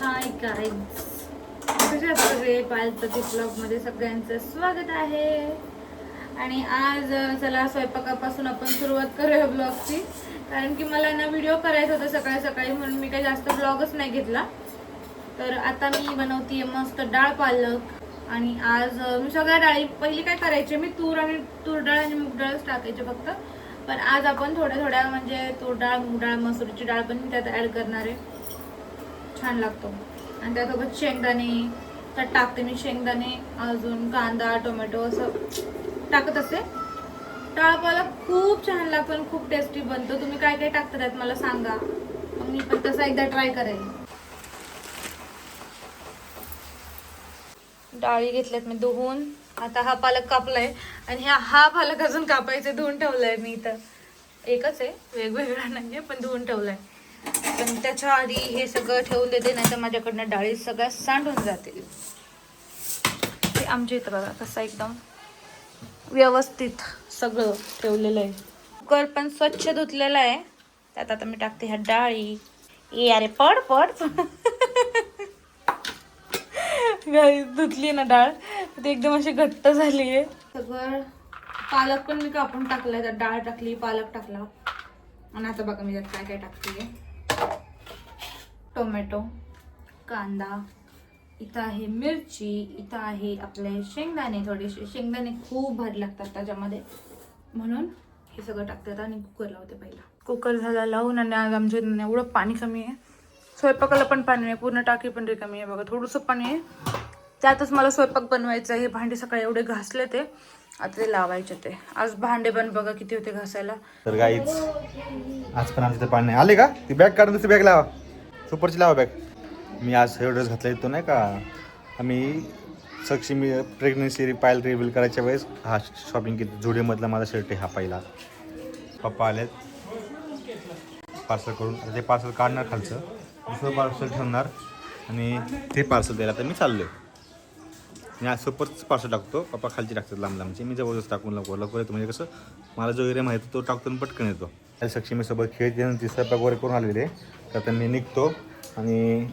Hi guys, कशा सगळे पालपती ब्लॉगमध्ये सगळ्यांचं स्वागत आहे. आणि आज चला स्वयंपाकापासून आपण सुरुवात करूया ब्लॉगची. कारण की मला ना व्हिडिओ करायचा होता सकाळी सकाळी, म्हणून मी काही जास्त ब्लॉगच नाही घेतला. तर आता मी बनवते मस्त डाळ पालक. आणि आज मी सगळ्या डाळी पहिली काय करायचे, मी तूर डाळ आणि मूग डाळच टाकायचे फक्त. पण आज आपण थोड्या थोड्या म्हणजे तूर डाळ, मूग डाळ, मसूरची डाळ पण मी त्यात ॲड करणार आहे. छान लागतो. आणि त्यासोबत शेंगदाणे त्यात टाकते मी, शेंगदाणे अजून कांदा टोमॅटो असं टाकत असते. डाळ पालक खूप छान लागतो आणि खूप टेस्टी बनतो. तुम्ही काय काय टाकता त्यात मला सांगा, मग मी पण तसं एकदा ट्राय करेन. डाळी घेतल्यात मी धुवून. आता हा पालक कापलाय आणि हा पालक अजून कापायचे, धुवून ठेवलाय मी. इथं एकच आहे, वेगवेगळा नाहीये, पण धुवून ठेवलाय. पण त्याच्या आधी हे सगळं ठेवून देते, नाही तर माझ्याकडनं डाळी सगळ्या सांडून जातील. ते आमच्या इथं बघा कसं एकदम व्यवस्थित सगळं ठेवलेलं आहे. कुकर पण स्वच्छ धुतलेला आहे. त्यात आता मी टाकते ह्या डाळी. ए अरे पड पड गाई धुतली ना डाळ, ती एकदम अशी घट्ट झाली आहे. सगळं पालक पण मी कापून टाकलाय, त्यात डाळ टाकली, पालक टाकला. आणि आता बघा मी त्यात काय काय टाकते. टोमॅटो, कांदा, इथं आहे मिरची, इथं आहे आपले शेंगदाणे. थोडेसे शेंगदाणे खूप भारी लागतात त्याच्यामध्ये, म्हणून हे सगळं टाकतात. आणि कुकर लावते पहिला. कुकर झाला लावून. आणि आज आमच्या एवढं पाणी कमी आहे, स्वयंपाकाला पण पाणी आहे, पूर्ण टाकी पण रिकामी आहे. बघा थोडंसं पाणी आहे, त्यातच मला स्वयंपाक बनवायचं आहे. भांडे सकाळी एवढे घासले ते, आता ते लावायचे. ते आज भांडे पण बघा किती होते घासायला. तर गाईच आज पण आमच्या पाणी नाही आले का. ती बॅग काढून दुसरी बॅग लावा, सुपरची लावा बॅग. मी आज हे ड्रेस घातला येतो नाही का, आम्ही सक्षमी प्रेग्नन्सी पायल रिव्हील करायच्या वेळेस हा शॉपिंग केली. जुडिओमधला माझा शर्ट आहे हा पहिला. पप्पा आलेत पार्सल करून, आता ते पार्सल काढणार खालचं, दुसरं पार्सल ठेवणार आणि ते पार्सल द्यायला तर मी चाललो आहे. मी आज सुपरचं पार्सल टाकतो, पप्पा खालची टाकतात लांब लांबची, मी जबरदस्त टाकून लवकर येतो. म्हणजे कसं मला जो एरिया माहिती तो टाकतो आणि पटकन येतो. त्या सक्षमीसोबत खेळते आणि तिसरा पॅक वगैरे करून आलेले, तर आता मी निघतो. आणि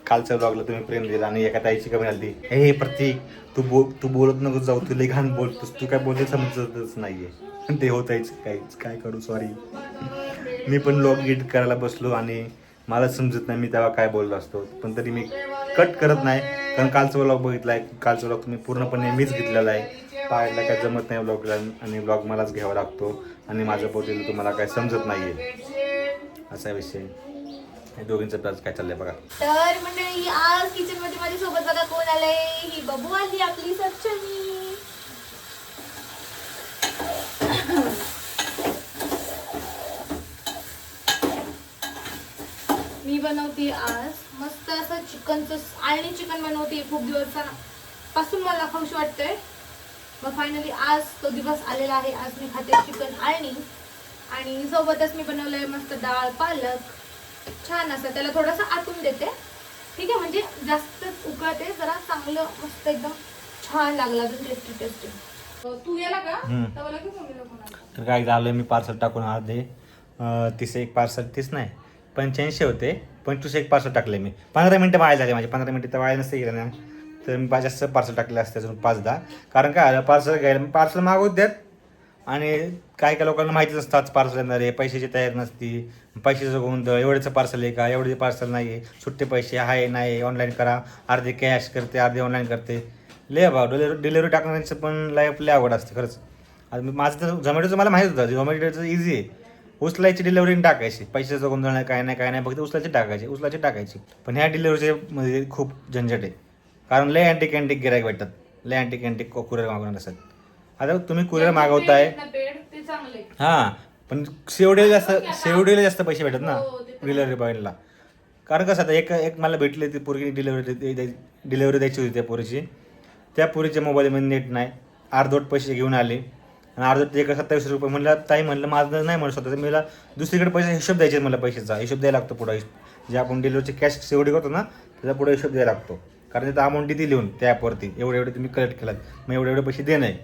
कालच्या ब्लॉगला तुम्ही प्रेम दिला आणि एका ताईची कमी आली, हे प्रतीक तू बोलत नको जाऊ, तू लई घाण बोलतोस, तू काय बोलते समजतच नाही आहे. ते होतायच काय करू, सॉरी. मी पण ब्लॉग एडिट करायला बसलो आणि मला समजत नाही मी तेव्हा काय बोललो असतो, पण तरी मी कट करत नाही. कारण कालचा ब्लॉग बघितला आहे, कालचा ब्लॉग तुम्ही पूर्णपणे मीच घेतलेला आहे. पाहायला काय जमत नाही ब्लॉगला, आणि ब्लॉग मलाच घ्यावा लागतो. आणि माझं बोललेलं तुम्हाला काय समजत नाही आहे, असा विषय. हे दोघींचं प्लस काय चाललंय बघा. तर मंडळी आज किचन मध्ये माझ्या सोबत बघा कोण आलंय. ही बबू आली आपली सक्षमी. मी बनवते आज मस्त असं चिकनचं आणि चिकन बनवते. खूप दिवसापासून मला खाऊशी वाटतंय, मग फायनली आज तो दिवस आलेला आहे. आज मी खाते चिकन आणि सोबतच मी बनवलंय मस्त डाळ पालक. छान असं त्याला थोडंसं आतून देते, ठीक आहे, म्हणजे जास्त उकळते जरा, चांगलं मस्त एकदम छान लागला, अजून टेस्टी. तू गेला का तर काय झालं, मी पार्सल टाकून अर्धे तीस एक पार्सल, 30 नाही 85 होते, 25 एक पार्सल टाकले मी. 15 मिनटं वाया झाले माझे, 15 मिनटं तर वाया नसते गेलं ना, तर मी जास्त पार्सल टाकले असते अजून 5-10. कारण काय आलं, पार्सल मागवत द्यात आणि काय काय लोकांना माहितीच असतात पार्सल येणार आहे, पैशाची तयारी नसती, पैशाचं गोंधळ, एवढेचं पार्सल आहे का, एवढे पार्सल नाही आहे, सुट्टे पैसे आहे नाही, ऑनलाईन करा, अर्धे कॅश करते अर्धे ऑनलाईन करते. लय डिलिव्हरी टाकण्याचं पण लाईफ लय आवड असते खरंच. आता माझं तर झोमॅटोचं मला माहीत होतं, झोमॅटोचं इझी आहे, उचलायची डिलिव्हरी टाकायची, पैशाचं गोंधळ नाही, काय नाही फक्त उचलायची टाकायची. पण ह्या डिलिव्हरीचे मध्ये खूप झंझट आहे, कारण लय अँटिक गिरायक भेटतात, लय अँटिक कुरिअर मागवणार असतात. आता तुम्ही कुरिअर मागवताय हां, पण शेवटीला जास्त पैसे भेटतात ना डिलिव्हरी बॉयला. कारण कसं आता एक मला भेटली ती पोरगी, डिलिव्हरी द्यायची होती त्या पोरीची. त्या पोरीच्या मोबाईलमध्ये नेट नाही, अर्धवट पैसे घेऊन आले आणि अर्धवट 27 रुपये म्हणलं. ताई म्हणलं माझं नाही म्हणत स्वतःचं, मला दुसरीकडे पैसे हिशोब द्यायचे, मला पैशाचा हिशोब द्यायला लागतो पुढं. जे आपण डिलिव्हरीची कॅश शेवटी करतो ना, त्याचा पुढे हिशोब द्यायला लागतो, कारण तिथं अमाऊंट ती लिहून त्या ॲपवरती एवढे तुम्ही कलेक्ट केलात, मग एवढे पैसे दे नाही,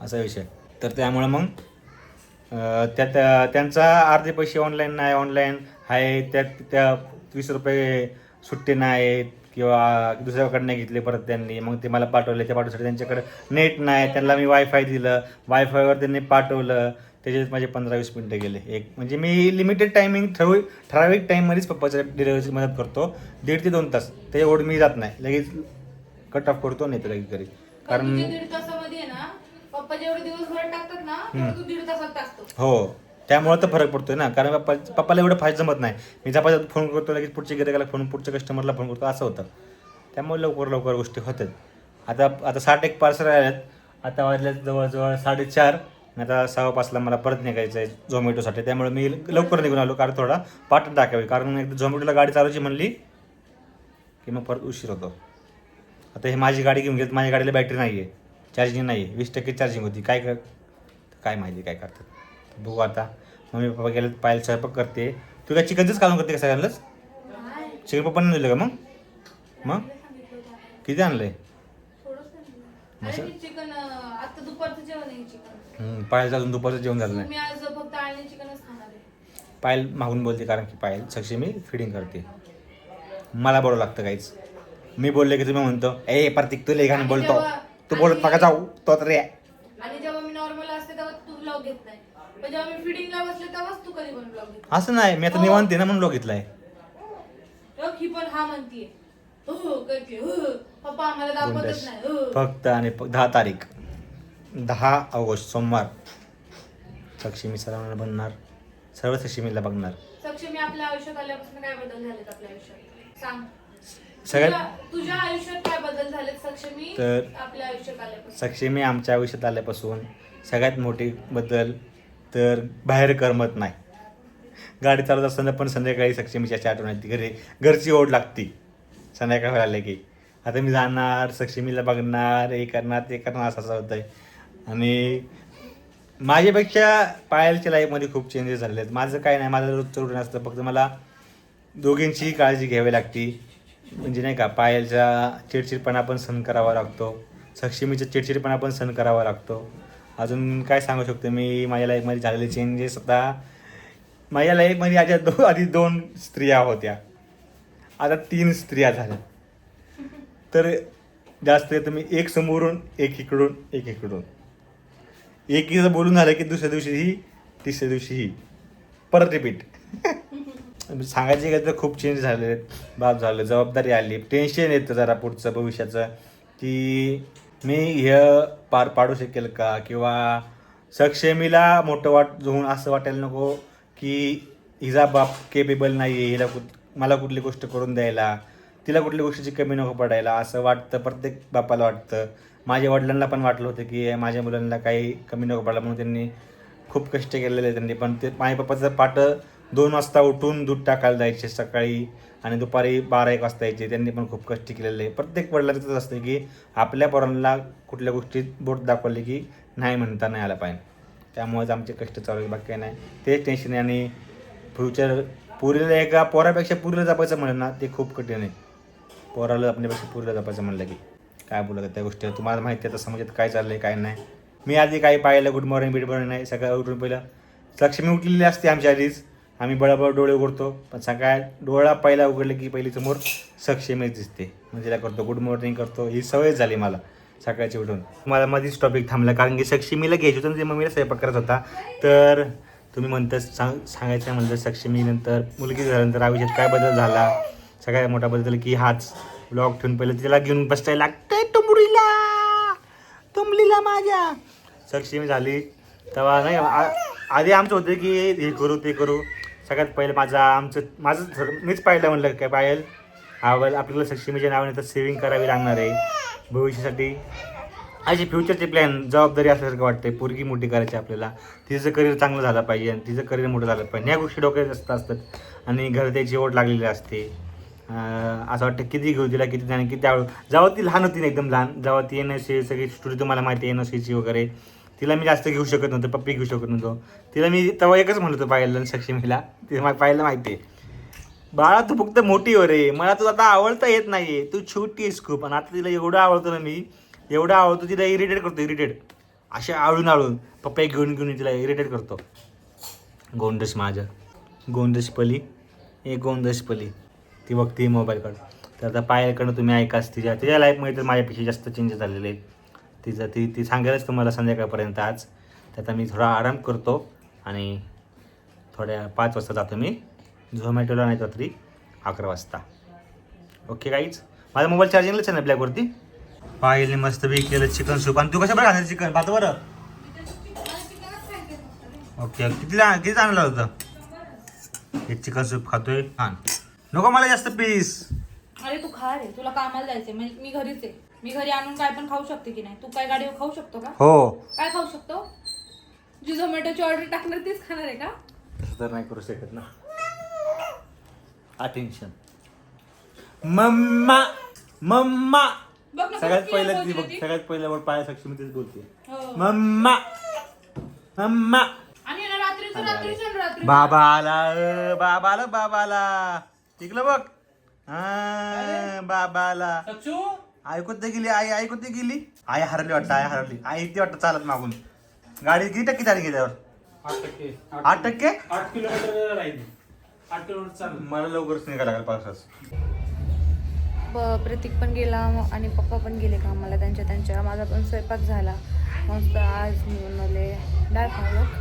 असा विषय. तर त्यामुळं मग त्यांचा अर्धे पैसे ऑनलाईन नाही, ऑनलाईन आहे त्या 20 रुपये सुट्टे नाही किंवा दुसऱ्याकडनं घेतले परत त्यांनी, मग ते मला पाठवले. ते पाठवण्यासाठी त्यांच्याकडे नेट नाही, त्यांना मी वायफाय दिलं, वायफायवर त्यांनी पाठवलं. त्याच्यात माझे 15-20 मिनटं गेले. एक म्हणजे मी लिमिटेड टायमिंग ठराविक टाईममध्येच पप्पाच्या डिलिव्हरीची मदत करतो, 1.5 ते 2 तास. ते एवढं मी जात नाही, लगेच कट ऑफ करतो, नाही तर लगेच घरी. कारण 1.5 तासामध्ये ना पप्पा जेवढे दिवसभर टाकतात ना तेवढं तू 1.5 तासात टाकतो. हो, त्यामुळे तर फरक पडतोय ना. कारण पप्पाला एवढं फास्ट जमत नाही. मी झपाझप फोन करतो, लगेच पुढच्या गिरायकाला फोन, पुढच्या कस्टमरला फोन करतो, असं होतं. त्यामुळे लवकर गोष्टी होतात. आता 61 पार्सल आल्यात. आता वाजल्यात जवळजवळ 4:30. आता 5:15ला मला परत निघायचं आहे झोमॅटोसाठी. त्यामुळे मी लवकर निघून आलो, कारण थोडा पाठ टाकावी. कारण एकदा झोमॅटोला गाडी चालवायची म्हणली की मग परत उशीर होतो. आता हे माझी गाडी घेऊन गेली, माझ्या गाडीला बॅटरी नाही आहे, चार्जिंग नाही आहे, 20% चार्जिंग होती. काय माहिती काय करतात, बघू आता. मम्मी पप्पा गेले, पायल स्वयंपाक करते. तू काय चिकनचंच काढून करते का सगळ्यांनाच? चिकन पप्पांना दिलं का मग किती आणलंय? चिकन आता दुपारचं जेवण आहे चिकन. पायलचं अजून दुपारचं जेवण झालं नाही. मी आज फक्त आळणी चिकनच खाणार आहे. पायल मागून बोलते, कारण की पायल सक्षी मी फिडिंग करते. मला बोलावं लागतं काहीच. मी बोलले की तुम्ही म्हणतो ए प्रतीक तू लेखाने बोलतो, तू बोलत नका जाऊ तो तर. आणि जेव्हा मी नॉर्मल असते तेव्हा तू ब्लॉग घेत नाही, पण जेव्हा मी फिडिंगला बसले तेव्हाच तू कधी पण ब्लॉग घेत. असं नाही, मी आता निवांते ना म्हणून ब्लॉग घेतलाय. ही पण हा म्हणतीये हो करते पप्पा आम्हाला दाखवतच नाही. फक्त आणि 10 तारीख 10 ऑगस्ट सोमवार सक्षमी सर्वांना बनणार, सर्व सक्षमीला बघणार. सक्षमी आपल्या आयुष्यात आल्यापासून काय बदल झालेत आपल्या आयुष्यात सांग. तुझ्या आयुष्यात काय बदल झालेत सक्षमी तर आपल्या आयुष्यात आल्यापासून? सक्षमी आमच्या आयुष्यात आल्यापासून सगळ्यात मोठी बदल तर बाहेर करमत नाही. गाडी चालवत असताना पण संध्याकाळी सक्षमीची अशी आठवण येते, घरची ओढ लागती संध्याकाळी आले की. आता मी जाणार, सक्षमीला बघणार, हे करणार ते करणार, असं होतं आहे. आणि माझ्यापेक्षा पायलच्या लाईफमध्ये खूप चेंजेस झालेले आहेत. माझं काय नाही, माझं रोजचं रुटीन असतं, फक्त मला दोघींचीही काळजी घ्यावी लागते. म्हणजे नाही का, पायलचा चिडचिडपणा पण सहन करावा लागतो, सक्षमीचा चिडचिडपणा पण सहन करावा लागतो. अजून काय सांगू शकतो मी माझ्या लाईफमध्ये झालेले चेंजेस. आता माझ्या लाईफमध्ये आधी 2 स्त्रिया होत्या, आता 3 स्त्रिया झाल्या. तर जास्त तर मी एक समोरून एक इकडून एकीचं बोलून झालं की दुसऱ्या दिवशी ही, तिसऱ्या दिवशी ही, परत रिपीट. सांगायचे काय तर खूप चेंज झाले. बाप झालं, जबाबदारी आली, टेन्शन येतं जरा पुढचं भविष्याचं, की मी हे पार पाडू शकेल का, किंवा सक्षमीला मोठं होऊन असं वाटायला नको की हिचा बाप केपेबल नाही आहे, हिला मला कुठली गोष्ट करून द्यायला, तिला कुठल्या गोष्टीची कमी नको पडायला, असं वाटतं. प्रत्येक बापाला वाटतं. माझ्या वडिलांना पण वाटलं होतं की माझ्या मुलांना काही कमी नको पडायला, म्हणून त्यांनी खूप कष्ट केलेले आहे त्यांनी. पण ते माझ्या पप्पाचं पाट 2 वाजता उठून दूध टाकायला जायचे सकाळी, आणि दुपारी 12-1 वाजता यायचे. त्यांनी पण खूप कष्ट केलेले आहे. प्रत्येक वडिलांचं असतं की आपल्या पोरांना कुठल्या गोष्टीत बोट दाखवले की नाही म्हणता नाही आला पाहिजे. त्यामुळेच आमचे कष्ट चालू आहे, बाकी काय नाही. तेच टेन्शन आहे. आणि फ्युचर पुरीला एका पोरापेक्षा पुरीला जपायचं म्हणलं ना, ते खूप कठीण आहे. पोराला आपल्यापेक्षा पुरीला जपायचं म्हणलं की काय बोलत त्या गोष्टी तुम्हाला माहिती आहे. तसं म्हणजे काय चाललं आहे काय नाही. मी आधी काही पाहिलं गुड मॉर्निंग नाही, सकाळी उठून पहिलं लक्ष्मी उठलेली असते आमच्या आधीच, आम्ही बळबळ डोळे उघडतो. पण सकाळ डोळा पहिला उघडले की पहिली समोर सक्षमीच दिसते, म्हणजे तिला करतो गुड मॉर्निंग करतो. ही सवय झाली मला सकाळची उठून. मला मध्येच टॉपिक थांबला, कारण की सक्षमीला घ्यायची होतं, ते मम्मीला स्वयंपाक करत होता. तर तुम्ही म्हणता सांगायचं म्हणलं सक्षमी नंतर मुलगी झाल्यानंतर आयुष्यात काय बदल झाला, सगळ्यात मोठा बदल की हाच ब्लॉग ठेवून पहिलं तिला घेऊन बसायला लागतंय तुमलीला माझ्या. सक्षमी झाली तेव्हा नाही, आधी आमचं होतं की हे करू ते करू. सगळ्यात पहिलं माझं मीच पाहिलं म्हणलं काय पायल आपल्याला सक्षमीच्या नावाने तर सेविंग करावी लागणार आहे भविष्यासाठी. अशी फ्युचरचे प्लॅन जबाबदारी असल्यासारखं वाटते. पोरगी मोठी करायची आपल्याला, तिचं करिअर चांगलं झालं पाहिजे आणि तिचं करिअर मोठं झालं पाहिजे, ह्या गोष्टी डोक्यात जास्त असतात. आणि घर त्याची ओढ लागलेली असते. असं वाटतं किती घेऊ तिला, किती जाणे किती आवड. जेव्हा ती लहान होती ना, एकदम लहान, जेव्हा ती एनएससी सगळी स्टोरी तुम्हाला माहिती आहे एनएससीची वगैरे, तिला मी जास्त घेऊ शकत नव्हतं, पप्पी घेऊ शकत नव्हतो तिला. मी तेव्हा एकच म्हणलं होतं पाहिलं सक्षमीला, ते पाहिलं माहिती आहे बाळा तू फक्त मोठी हो रे, मला तू आता आवडता येत नाही आहे, तू छोटी आहेस खूप. आणि आता तिला एवढं आवडतो ना मी, एवढं आवडतो तिला, इरिटेट करतो अशा आवळून पप्पा घेऊन तिला इरिटेट करतो. गोंडस माझं गोंडसपली ती बघते मोबाईलकडं. तर आता पायलकडनं तुम्ही ऐकाच तिच्या लाईफमध्ये तर माझ्यापेक्षा जास्त चेंजेस झालेले आहेत. ती सांगेलच तुम्हाला संध्याकाळपर्यंत आज. तर आता मी थोडा आराम करतो आणि थोड्या 5 वाजता जातो मी झोमॅटोला, नाही रात्री 11 वाजता. ओके गाईज, माझा मोबाईल चार्जिंगलाच आहे ना ब्लॅकवरती. पायलने मस्त केलं चिकन सूप. आणि तू कशा बरं खाणार चिकन भात बरं? ओके, किती आणलं होतं? एक चिकन सूप खातोय. हां नको मला जास्त पीस. अरे तू खा रे, तुला कामाला जायचंय. मी घरीच आहे. मी घरी आणून काय पण खाऊ शकते की नाही? तू काय गाडीवर खाऊ शकतो का? हो. काय खाऊ शकतो? जी झोमॅटोची ऑर्डर टाकणार तीच खाणार आहे का? तसं तर नाही करू शकत ना. अटेन्शन मम्मा मम्मा. बघ ना, सगळ्यात किती पहिलं बोलते ती बघ, ती. सगळ्यात पहिलं वर पाया सक्षमी तेच बोलते. हो. मम्मा मम्मा. आणि ना रात्री बाबा आला, बाबा आला. टिकलं बघ. बाबा आला. ऐकून ते गेली आई, ऐकून ते गेली. आई हरली वाटतं, आई ती वाटतं चालत मागून. गाडी किती टक्के झाली गेल्यावर? 8%. 8 किलोमीटर राहील. 8 किलोमीटर चालू. मला लवकरच निघायला लागेल पावसाच. प्रतीक पण गेला आणि पप्पा पण गेले कामाला त्यांच्या. माझा पण स्वयंपाक झाला मस्त. आज मी बनवले डाळ पालक,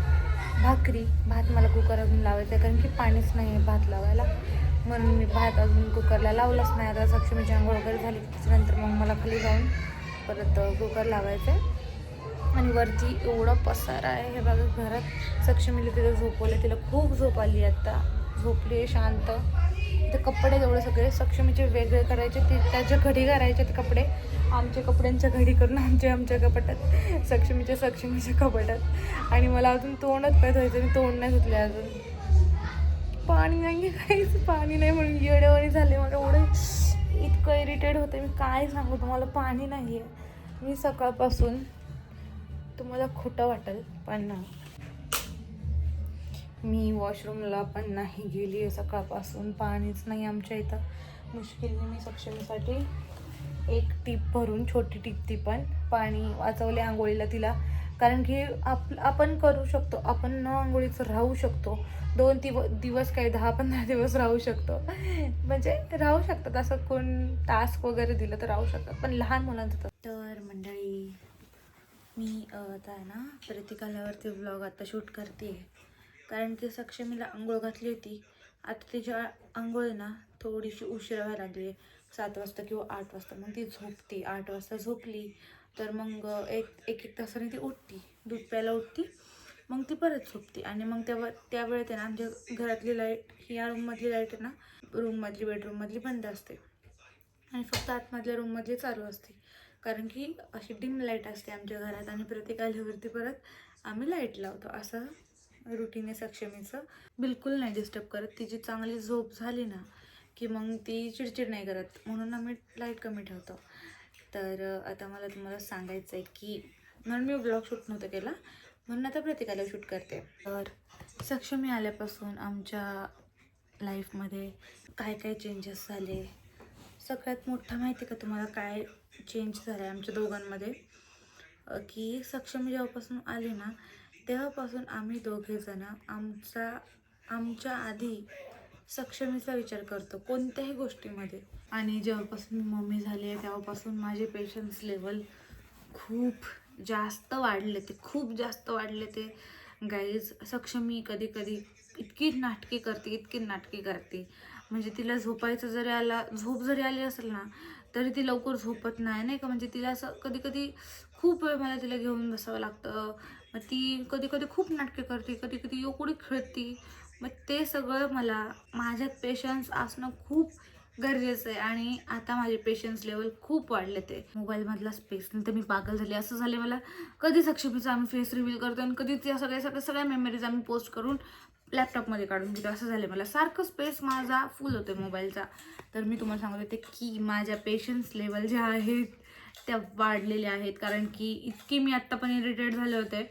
भाकरी. भात मला कुकरमधून लावायचं आहे कारण की पाणीच नाही आहे भात लावायला, म्हणून मी भात अजून कुकरला लावलाच नाही. आता सक्षमीची आंघोळ वगैरे झाली त्याच्यानंतर मग मला खाली जाऊन परत कुकर लावायचं आहे. आणि वरती एवढं पसारा आहे हे बघा घरात. सक्षमीला तिथं झोपवलं, तिला खूप झोप आली. आता झोपली आहे शांत. ते कपडे एवढे सगळे सक्षमीचे वेगळे करायचे, ते त्याच्या घडी करायचे ते कपडे. आमच्या कपड्यांच्या घडी करून आमच्या कपाटात, सक्षमीच्या कपाटात. आणि मला अजून तोंडच काय धुवायचं, मी तोंड नाही धुतले अजून. पाणी नाही आहे, काहीच पाणी नाही म्हणून येडेवाणी झाले. मला एवढं इतकं इरिटेट होते, मी काय सांगू तुम्हाला. पाणी नाही आहे. मी सकाळपासून, तुम्हाला खोटं वाटेल पण मी वॉशरूमला पण नाही गेली आहे सकाळपासून. पाणीच नाही आमच्या इथं. मुश्किलने मी सक्षमीसाठी एक टीप भरून, छोटी टीप ती पण, पाणी वाचवले आंघोळीला तिला. कारण की आपण करू शकतो, आपण न आंघोळीचं राहू शकतो. 2 दिवस काही 10-15 दिवस राहू शकतो, म्हणजे राहू शकतात. असं कोण टास्क वगैरे दिलं तर राहू शकतात, पण लहान मुलांचं तर मंडळी मी आता आहे ना प्रतीक आल्यावरती व्लॉग आता शूट करते. कारण की सक्षमीला आंघोळ घातली होती. आता तिच्या आंघोळी ना थोडीशी उशिरा व्हायला लागली, 7 वाजता किंवा 8 वाजता. मग ती झोपते. 8 वाजता झोपली तर मग एक तासाने ती उठती, दूध प्यायला उठती, मग ती परत झोपते. आणि मग त्या वेळेत आहे ना आमच्या घरातली लाईट, या रूममधली लाईट आहे ना, रूममधली बेडरूममधली बंद असते आणि फक्त आतमधल्या रूममधली चालू असते. कारण की अशी डिम लाईट असते आमच्या घरात. आणि प्रत्येक आल्यावरती परत आम्ही लाईट लावतो. असं रुटीन आहे सक्षमीचं. बिलकुल नाही डिस्टर्ब करत. तिची चांगली झोप झाली ना की मग ती चिडचिड नाही करत, म्हणून आम्ही लाईट कमी ठेवतो. तर आता मला तुम्हाला सांगायचं आहे की, म्हणून मी ब्लॉग शूट नव्हतं केला, म्हणून आता प्रत्येकाला शूट करते. तर सक्षमी आल्यापासून आमच्या लाईफमध्ये काय काय चेंजेस झाले. सगळ्यात मोठा माहिती का तुम्हाला काय चेंज झाला आहे आमच्या दोघांमध्ये? की सक्षमी जेव्हापासून आली ना तेव्हापासून आम्ही दोघेजणं आमच्या आधी सक्षमीचा विचार करतो कोणत्याही गोष्टीमध्ये. आणि जेव्हापासून मी मम्मी झाली आहे तेव्हापासून माझे पेशन्स लेवल खूप जास्त वाढले ते गाईज. सक्षमी कधी कधी इतकी नाटकी करते, म्हणजे तिला झोपायचं झोप जरी आली असेल ना तरी ती लवकर झोपत नाही का. म्हणजे तिला असं कधी कधी खूप वेळ मला तिला घेऊन बसावं लागतं. मग ती कधी कधी खूप नाटके करते, कधी कधी एवढी खेळती. मग ते सगळं माझ्यात पेशन्स असणं खूप गरजेचं आहे. आणि आता माझे पेशन्स लेवल खूप वाढले. ते मोबाईलमधला स्पेस नाही तर मी पागल झाले. असं झाले मला, कधी सक्षमीचा आम्ही फेस रिव्हील करतो आणि कधी त्या सगळ्या मेमरीज आम्ही पोस्ट करून लॅपटॉपमध्ये काढून घेतो. असं झालं मला, सारखं स्पेस माझा फुल होतो मोबाईलचा. तर मी तुम्हाला सांगत होते की माझ्या पेशन्स लेवल ज्या आहेत त्या वाढलेल्या आहेत. कारण की इतकी मी आत्ता पण इरिटेट झाले होते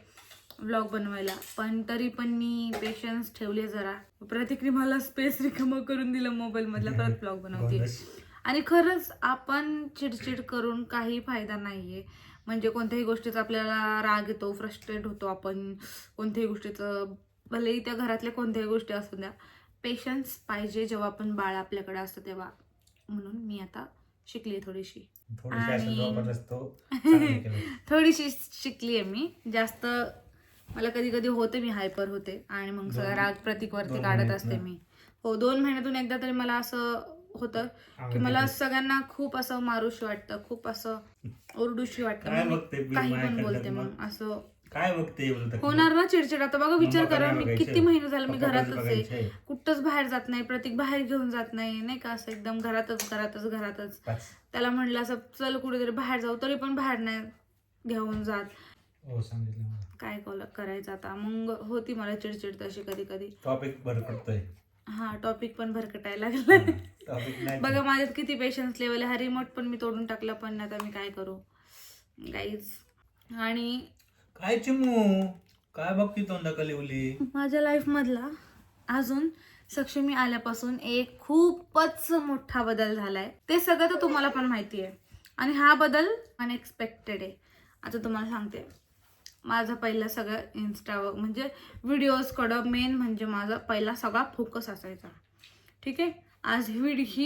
व्लॉग बनवायला, पण तरी पण मी पेशन्स ठेवले जरा. प्रतीकने मला स्पेस रिकामं करून दिलं मोबाईलमधला, परत व्लॉग बनवते. आणि खरंच आपण चिडचिड करून काही फायदा नाही आहे. म्हणजे कोणत्याही गोष्टीचा आपल्याला राग येतो, फ्रस्ट्रेट होतो आपण कोणत्याही गोष्टीचं, भलेही त्या घरातल्या कोणत्याही गोष्टी असू द्या. पेशन्स पाहिजे जेव्हा आपण बाळ आपल्याकडे असतं तेव्हा. म्हणून मी आता शिकली थोडीशी. थोडीशी असं आणि- जबरदस्त तो चांगलं केलं. थोडीशी शिकली आहे मी. जास्त मला कधी कधी होते, मी हायपर होते आणि मग सगळा राग प्रतीकवरती 2 काढत महिन्यातनं. असते मी. हो, 2 महिन्यातून एकदा तरी मला असं होतं की मला सगळ्यांना खूप असं मारूशी वाटतं, खूप असं ओरडूशी वाटतं. काय मग मी बघते बी काही माया पण बोलते करतात मग असं काय बघते बोलत होणार ना, चिडचिड. आता बघा विचार मम्मा करा, काय मी बघायचं? किती महिने झाले मी पप्पा घरातच बघायचं आहे, आहे. कुठंच बाहेर जात नाही, प्रतीक बाहेर घेऊन जात नाही, नाही का, असं एकदम घरातच. त्याला म्हणलं असं चल कुठेतरी बाहेर जाऊ, तरी पण बाहेर नाही घेऊन जात. हो सांगितलं मला. काय करायचं आता. मग होती मला चिडचिड तशी कधी कधी. टॉपिक भरकटतोय. हा, टॉपिक पण भरकटायला लागलाय. टॉपिक नाही बघा माझ्यात किती पेशन्स लेवल आहे. हा रिमोट पण मी तोडून टाकला, पण आता मी काय करू गाईज. आणि काय चिमू काय बघती तोंडा कलिवली. माझ्या लाईफ मधला अजून सक्षमी आल्यापासून एक खूपच मोठा बदल झालाय. ते सगळं तर तुम्हाला पण माहिती आहे. आणि हा बदल अनएक्सपेक्टेड आहे. आता तुम्हाला सांगते, माझा पहिला सगळं इन्स्टावर म्हणजे व्हिडिओजकडं मेन म्हणजे माझा पहिला सगळा फोकस असायचा. ठीक आहे, आज ही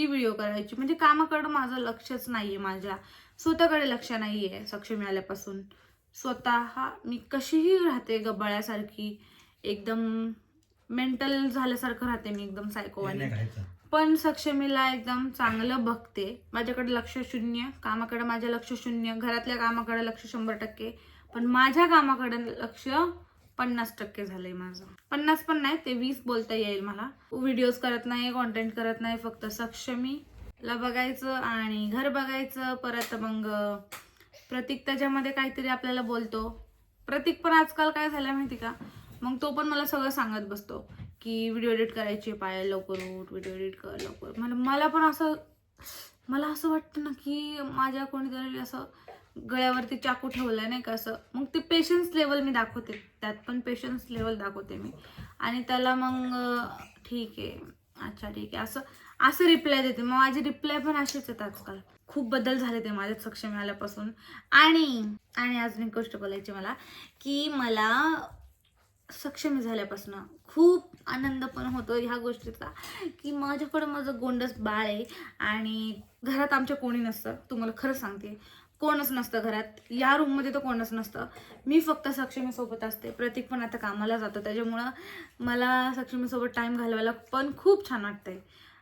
व्हिडिओ करायची म्हणजे कामाकडं माझं लक्षच नाहीये, माझ्या स्वतःकडे लक्ष नाहीये. सक्षमी आल्यापासून स्वतः मी कशीही राहते गबाळ्यासारखी, एकदम मेंटल झाल्यासारखं राहते मी, एकदम सायकोवानी. पण सक्षमीला एकदम चांगलं बघते. माझ्याकडे लक्ष शून्य, कामाकडे माझं लक्ष शून्य, घरातल्या कामाकडे लक्ष 100%, पण माझ्या कामाकडे लक्ष 50% झालंय माझं. 50 पण नाही, ते 20 बोलता येईल मला. व्हिडिओज करत नाही, कॉन्टेंट करत नाही, फक्त सक्षमीला बघायचं आणि घर बघायचं. परत मग प्रतीक त्याच्यामध्ये काहीतरी आपल्याला बोलतो. प्रतीक पण आजकाल काय झालं माहिती का, मग तो पण मला सगळं सांगत बसतो की व्हिडिओ एडिट करायची, पायल लवकर उठ, व्हिडिओ एडिट कर लवकर. मला पण मला असं वाटतं ना की माझ्या कोणीतरी असं गळ्यावरती चाकू ठेवलाय, नाही का असं. मग ते पेशन्स लेवल मी दाखवते, त्यात पण पेशन्स लेवल दाखवते मी. आणि त्याला मग ठीक आहे, अच्छा ठीक आहे, असं रिप्लाय देते. मग माझे रिप्लाय पण असेच आहेत आजकाल. खूप बदल झाले ते माझ्यात सक्षमी आल्यापासून. आणि अजून एक गोष्ट बोलायची मला, की मला सक्षमी झाल्यापासून खूप आनंद पण होतो ह्या गोष्टीचा, की माझ्याकडं माझं गोंडस बाळ आहे. आणि घरात आमच्या कोणी नसतं, तुम्हाला खरं सांगते, कोणच नसतं घरात. या रूममध्ये तर कोणच नसतं. मी फक्त सक्षमीसोबत असते. प्रतीक पण आता कामाला जातो, त्याच्यामुळं मला सक्षमीसोबत टाईम घालवायला पण खूप छान वाटतंय.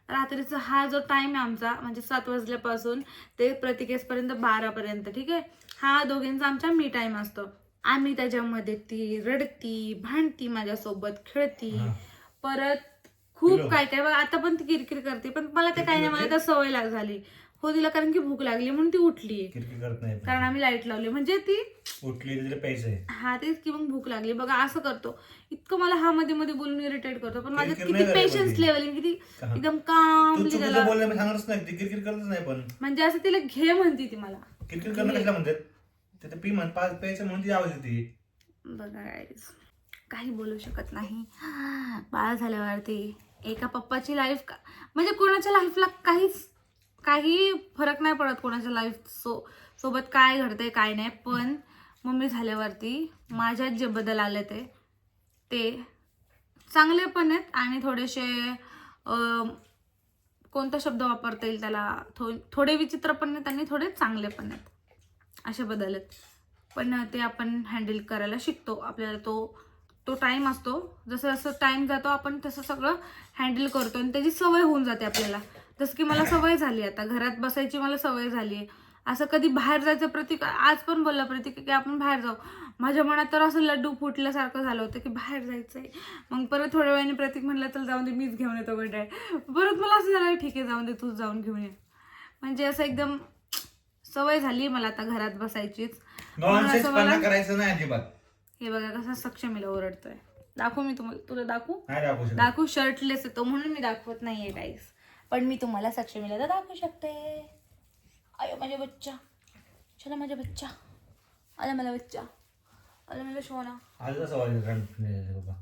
रात्रीचा हा जो टाईम आहे आमचा, म्हणजे 7 वाजल्यापासून ते प्रतीकेसपर्यंत 12पर्यंत, ठीक आहे, हा दोघींचा आमचा मी टाईम असतो. आम्ही त्याच्यामध्ये ती रडती, भांडती, माझ्यासोबत खेळती, परत खूप काय काय. आता पण ती किरकिर करते, पण मला ते काही नाही, मला तर सवय झाली हो तिला, कारण की भूक लागली म्हणून ती उठली. किरकिर करत नाही, कारण आम्ही लाईट लावली म्हणजे ती उठली तिला पैसे. हा तेच की, मग भूक लागली बघा असं करतो. इतकं मला हा मध्ये मध्ये बोलून इरिटेट करतो, पण माझ्यात किरकिर किती नाही झाली पेशन्स कधी. लेवल, किती एकदम कामली चुकीचं त्याला, बोलणं मी सांगणारच नाही, ती किरकिर करतच नाही. पण म्हणजे असं तिला घे म्हणती ती मला. किरकिर करणं कशाला म्हणतात, तिथे पी म्हण, 5 प्यायचं म्हणून ती आवाज येते. बघा गाईज, काही बोलू शकत नाही. बाळ झाल्यावरती एका पप्पाची लाईफ म्हणजे कोणाच्या लाईफला काही फरक नाही पडत, कोणाच्या लाईफ सोबत काय घडतंय काय नाही. पण मम्मी झाल्यावरती माझ्यात जे बदल आले ते चांगले पण आहेत आणि थोडेसे कोणता शब्द वापरता येईल त्याला, थोडे विचित्र पण आहेत आणि थोडे चांगले पण आहेत, असे बदल आहेत. पण ते आपण हँडल करायला शिकतो. आपल्याला तो टाईम असतो, जसं जसं टाईम जातो आपण तसं सगळं हँडल करतो आणि त्याची सवय होऊन जाते आपल्याला. जसं की मला सवय झाली, आता घरात बसायची मला सवय झाली आहे. असं कधी बाहेर जायचं, प्रतीक आज पण बोलला प्रतीक की आपण बाहेर जाऊ. माझ्या मनात तर असं लड्डू फुटल्यासारखं झालं होतं की बाहेर जायचंय. मग परत थोड्या वेळाने प्रतीक म्हणलं तर जाऊन दे, मीच घेऊन येतो गड्या. परत मला असं झालं ठीक आहे जाऊन दे, तूच जाऊन घेऊन ये. म्हणजे असं एकदम सवय झाली मला आता घरात बसायचीच. करायचं नाही अजिबात. हे बघा कसं सक्षमीला ओरडतोय. दाखवू मी तुला दाखवू नाही दाखवू शकत. दाखवू, शर्टलेस येतो म्हणून मी दाखवत नाहीये गाईस, पण मी तुम्हाला सक्षमीला तर दाखवू शकते. आयो माझा बच्चा, चला माझा बच्चा, आला मला बच्चा, आला मला सोना. आज कसं वाजलं बाबा.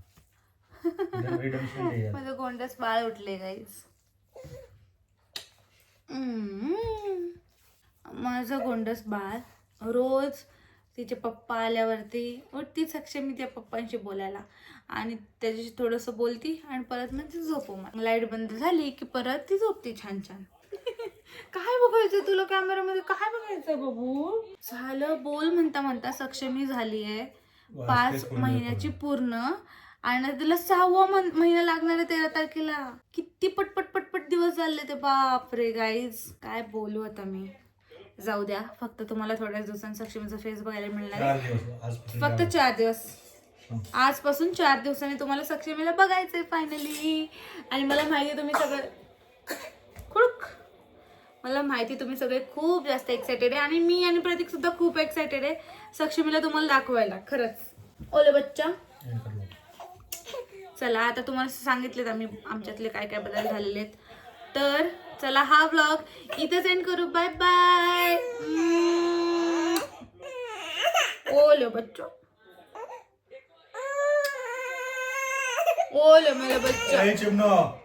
माझं गोंडस बाळ उठले गाईस. माझं गोंडस बाळ रोज तिचे पप्पा आल्यावरती उठती सक्षमी त्या पप्पांशी बोलायला आणि त्याच्याशी थोडंसं बोलती आणि परत मग ती झोपू. मग लाईट बंद झाली की परत ती झोपती छान छान. काय बघायचं तुला कॅमेरामध्ये, काय बघायचं बाबू? झालं बोल म्हणता म्हणता सक्षमी झाली आहे 5 महिन्याची पूर्ण आणि तिला 6वा महिना लागणार आहे 13 तारखेला. किती पटपट पटपट दिवस झाले ते, बापरे गाईज काय बोलू आता मी. जाऊ द्या, फक्त तुम्हाला थोड्याच दिवसांनी सक्षमीचा फेस बघायला मिळणार आहे. फक्त 4 दिवस. आजपासून 4 दिवसांनी तुम्हाला सक्षमीला बघायचंय फायनली. आणि मला माहिती तुम्ही सगळे खूप जास्त एक्सायटेड आहे आणि मी आणि प्रतीक सुद्धा खूप एक्सायटेड आहे सक्षमीला तुम्हाला दाखवायला. खरंच ओले बच्चा. चला आता तुम्हाला सांगितलेत आम्ही आमच्यातले काय काय बदल झालेले आहेत. तर चला हा व्लॉग इथेच एंड करू. Bye bye. ओले बच्चा, ओले मेरा बच्चा.